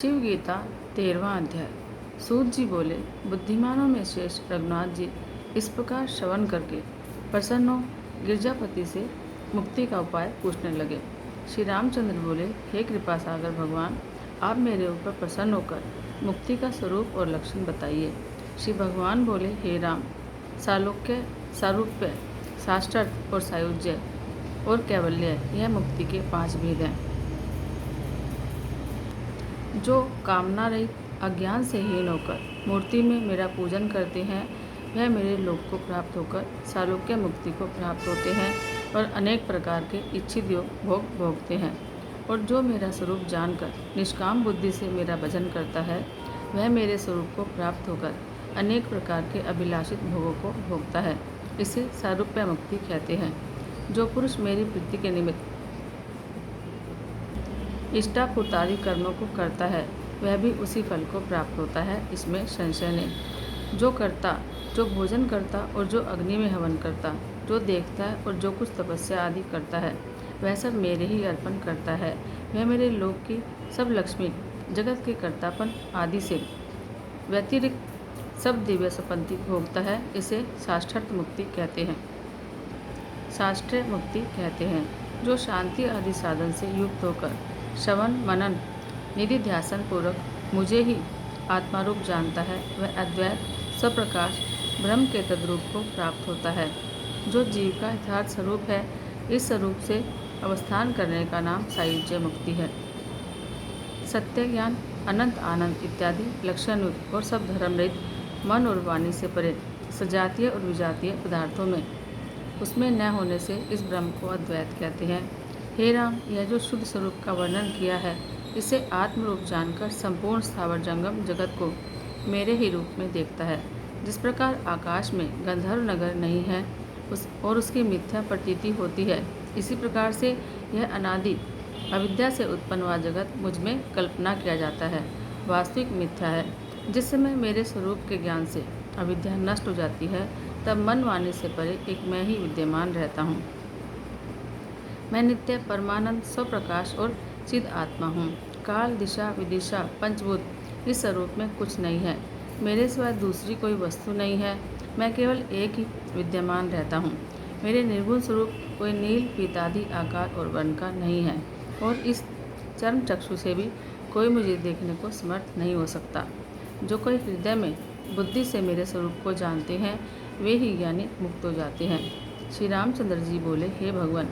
शिव गीता 13वां अध्याय। सूत जी बोले, बुद्धिमानों में श्रेष्ठ रघुनाथ जी, इस प्रकार श्रवण करके प्रसन्न हो गिरजापति से मुक्ति का उपाय पूछने लगे। श्री रामचंद्र बोले, हे कृपा सागर भगवान, आप मेरे ऊपर प्रसन्न होकर मुक्ति का स्वरूप और लक्षण बताइए। श्री भगवान बोले, हे राम, सालोक्य, सारूप्य, साष्टार्थ और सायुज्य और कैवल्य, यह मुक्ति के 5 भेद हैं। जो कामना रहित अज्ञान से हीन होकर मूर्ति में मेरा पूजन करते हैं, वह मेरे लोक को प्राप्त होकर सालोक्य मुक्ति को प्राप्त होते हैं और अनेक प्रकार के इच्छित योग भोग भोगते हैं। और जो मेरा स्वरूप जानकर निष्काम बुद्धि से मेरा भजन करता है, वह मेरे स्वरूप को प्राप्त होकर अनेक प्रकार के अभिलाषित भोगों को भोगता है। इसे सारूप्य मुक्ति कहते हैं। जो पुरुष मेरी प्रीति के निमित्त इष्टापुतारी कर्मों को करता है, वह भी उसी फल को प्राप्त होता है, इसमें संशय नहीं। जो करता, जो भोजन करता और जो अग्नि में हवन करता, जो देखता है और जो कुछ तपस्या आदि करता है, वह सब मेरे ही अर्पण करता है। वह मेरे लोक की सब लक्ष्मी, जगत के कर्तापन आदि से व्यतिरिक्त सब दिव्य संपत्ति भोगता है। इसे साष्टार्थ मुक्ति कहते हैं। साष्टय मुक्ति कहते हैं। जो शांति आदि साधन से युक्त होकर श्रवण मनन निधि ध्यासन पूर्वक मुझे ही आत्मारूप जानता है, वह अद्वैत स्वप्रकाश ब्रह्म के तद्रूप को प्राप्त होता है। जो जीव का यथार्थ स्वरूप है, इस स्वरूप से अवस्थान करने का नाम सायुज्य मुक्ति है। सत्य ज्ञान, अनंत आनंद इत्यादि लक्षण और सब धर्म रहित मन और वाणी से परे सजातीय और विजातीय पदार्थों में उसमें न होने से इस ब्रह्म को अद्वैत कहते हैं। हे राम, यह जो शुद्ध स्वरूप का वर्णन किया है, इसे आत्मरूप जानकर संपूर्ण स्थावर जंगम जगत को मेरे ही रूप में देखता है। जिस प्रकार आकाश में गंधर्व नगर नहीं है और उसकी मिथ्या प्रतीति होती है, इसी प्रकार से यह अनादि अविद्या से उत्पन्न हुआ जगत मुझ में कल्पना किया जाता है, वास्तविक मिथ्या है। जिस समय मेरे स्वरूप के ज्ञान से अविद्या नष्ट हो जाती है, तब मन वाणी से परे एक मैं ही विद्यमान रहता हूँ। मैं नित्य परमानंद स्वप्रकाश और चिद आत्मा हूँ। काल, दिशा, विदिशा, पंचभूत इस स्वरूप में कुछ नहीं है। मेरे सिवाय दूसरी कोई वस्तु नहीं है। मैं केवल एक ही विद्यमान रहता हूँ। मेरे निर्गुण स्वरूप कोई नील, पीतादि आकार और वर्ण का नहीं है, और इस चर्म चक्षु से भी कोई मुझे देखने को समर्थ नहीं हो सकता। जो कोई हृदय में बुद्धि से मेरे स्वरूप को जानते हैं, वे ही ज्ञानी मुक्त हो जाते हैं। श्री रामचंद्र जी बोले, हे भगवान,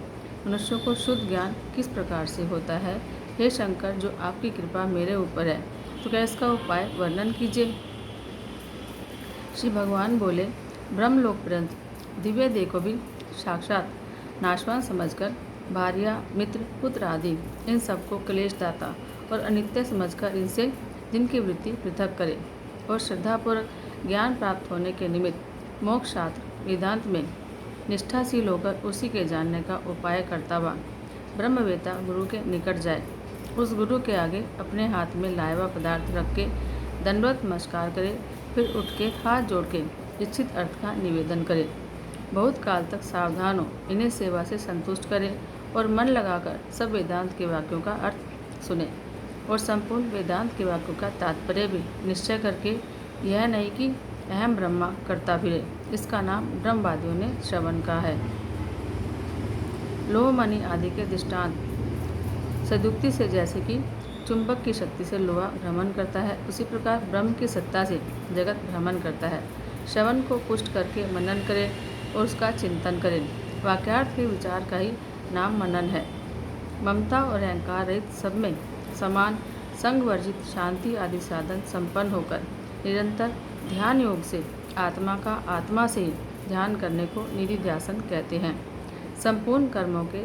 मनुष्यों को शुद्ध ज्ञान किस प्रकार से होता है? हे शंकर, जो आपकी कृपा मेरे ऊपर है, तो क्या इसका उपाय वर्णन कीजिए। श्री भगवान बोले, ब्रह्मलोक पर्यंत दिव्य देह को भी साक्षात नाशवान समझकर भार्या, मित्र, पुत्र आदि इन सबको क्लेशदाता और अनित्य समझकर इनसे जिनकी वृत्ति पृथक करे और श्रद्धापूर्वक ज्ञान प्राप्त होने के निमित्त मोक्ष शास्त्र वेदांत में निष्ठाशील होकर उसी के जानने का उपाय करता हुआ ब्रह्मवेता गुरु के निकट जाए। उस गुरु के आगे अपने हाथ में लाया हुआ पदार्थ रख के दंडवत नमस्कार करे, फिर उठ के हाथ जोड़ के इच्छित अर्थ का निवेदन करे। बहुत काल तक सावधान हो इन्हें सेवा से संतुष्ट करे और मन लगाकर सब वेदांत के वाक्यों का अर्थ सुने और संपूर्ण वेदांत के वाक्यों का तात्पर्य भी निश्चय करके यह नहीं कि अहम ब्रह्मा करता फिरे। इसका नाम ब्रह्मवादियों ने श्रवण का है। लोह मणि आदि के दृष्टांत सदुक्ति से, जैसे कि चुंबक की शक्ति से लोहा भ्रमण करता है, उसी प्रकार ब्रह्म की सत्ता से जगत भ्रमण करता है। श्रवण को पुष्ट करके मनन करे और उसका चिंतन करे। वाक्यार्थ के विचार का ही नाम मनन है। ममता और अहंकार रहित सब में समान संग वर्जित शांति आदि साधन संपन्न होकर निरंतर ध्यान योग से आत्मा का आत्मा से ही ध्यान करने को निधि ध्यासन कहते हैं। संपूर्ण कर्मों के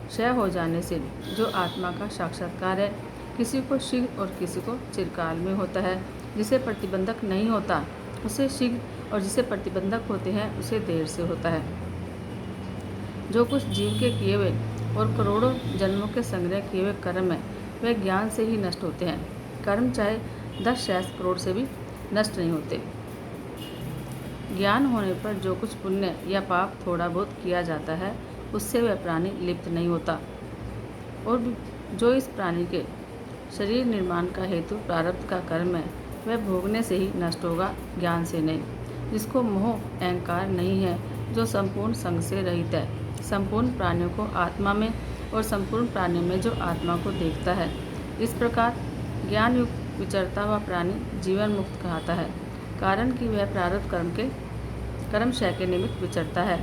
क्षय हो जाने से जो आत्मा का साक्षात्कार है, किसी को शीघ्र और किसी को चिरकाल में होता है। जिसे प्रतिबंधक नहीं होता उसे शीघ्र, और जिसे प्रतिबंधक होते हैं उसे देर से होता है। जो कुछ जीव के किए हुए और करोड़ों जन्मों के संग्रह किए हुए कर्म है, वे ज्ञान से ही नष्ट होते हैं। कर्म चाहे 10 सहस्त्र करोड़ से भी नष्ट नहीं होते। ज्ञान होने पर जो कुछ पुण्य या पाप थोड़ा बहुत किया जाता है, उससे वह प्राणी लिप्त नहीं होता, और जो इस प्राणी के शरीर निर्माण का हेतु प्रारब्ध का कर्म है, वह भोगने से ही नष्ट होगा, ज्ञान से नहीं। जिसको मोह अहंकार नहीं है, जो संपूर्ण संग से रहित है, संपूर्ण प्राणियों को आत्मा में और संपूर्ण प्राणियों में जो आत्मा को देखता है, इस प्रकार ज्ञान युक्त विचरता हुआ प्राणी जीवन मुक्त कहलाता है, कारण कि वह प्रारब्ध कर्मशय के निमित्त विचरता है।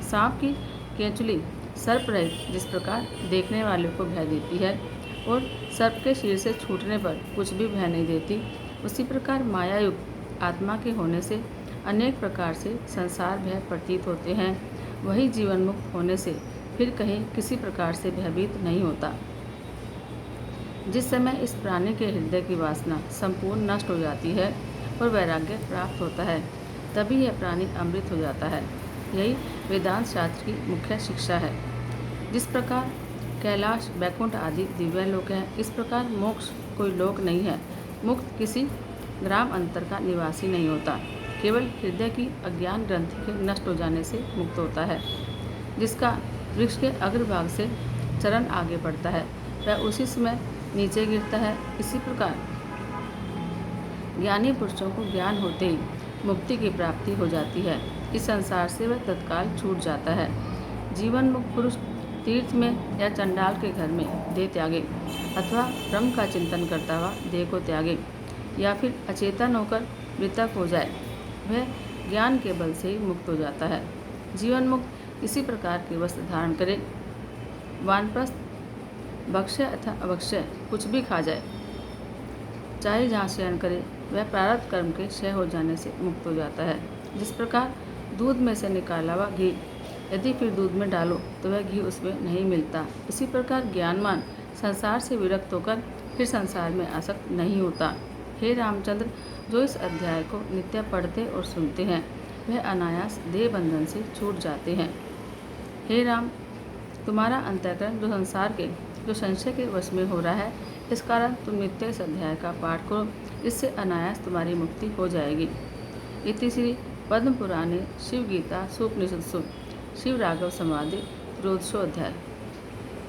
सांप की केंचुली सर्प रहित जिस प्रकार देखने वाले को भय देती है और सर्प के शरीर से छूटने पर कुछ भी भय नहीं देती, उसी प्रकार माया युक्त आत्मा के होने से अनेक प्रकार से संसार भय प्रतीत होते हैं। वही जीवन मुक्त होने से फिर कहीं किसी प्रकार से भयभीत नहीं होता। जिस समय इस प्राणी के हृदय की वासना संपूर्ण नष्ट हो जाती है और वैराग्य प्राप्त होता है, तभी यह प्राणी अमृत हो जाता है। यही वेदांत शास्त्र की मुख्य शिक्षा है। जिस प्रकार कैलाश, बैकुंठ आदि दिव्य लोक हैं, इस प्रकार मोक्ष कोई लोक नहीं है। मुक्त किसी ग्राम अंतर का निवासी नहीं होता, केवल हृदय की अज्ञान ग्रंथि के नष्ट हो जाने से मुक्त होता है। जिसका वृक्ष के अग्रभाग से चरण आगे बढ़ता है, वह उसी समय नीचे गिरता है। इसी प्रकार ज्ञानी पुरुषों को ज्ञान होते ही मुक्ति की प्राप्ति हो जाती है। इस संसार से वह तत्काल छूट जाता है। जीवन मुक्त पुरुष तीर्थ में या चंडाल के घर में देह त्यागे, अथवा ब्रह्म का चिंतन करता हुआ देह को त्यागे, या फिर अचेतन होकर मृतक हो जाए, वह ज्ञान के बल से ही मुक्त हो जाता है। जीवन मुक्त इसी प्रकार के वस्त्र धारण करे, वानप्रस्थ भक्ष्य अथवा अभक्ष्य कुछ भी खा जाए, चाहे जहाँ शयन करे, वह प्रारब्ध कर्म के क्षय हो जाने से मुक्त हो जाता है। जिस प्रकार दूध में से निकाला हुआ घी यदि फिर दूध में डालो तो वह घी उसमें नहीं मिलता, इसी प्रकार ज्ञानवान संसार से विरक्त होकर फिर संसार में आसक्त नहीं होता। हे रामचंद्र, जो इस अध्याय को नित्य पढ़ते और सुनते हैं, वह अनायास देह बंधन से छूट जाते हैं। हे राम, तुम्हारा अंतःकरण जो संशय के वश में हो रहा है, इस कारण तुम नित्य इस अध्याय का पाठ करो, इससे अनायास तुम्हारी मुक्ति हो जाएगी। इति श्री पद्म पुराणे शिव गीता सूपनिषत्सु शिव राघव संवादे 13वां अध्याय।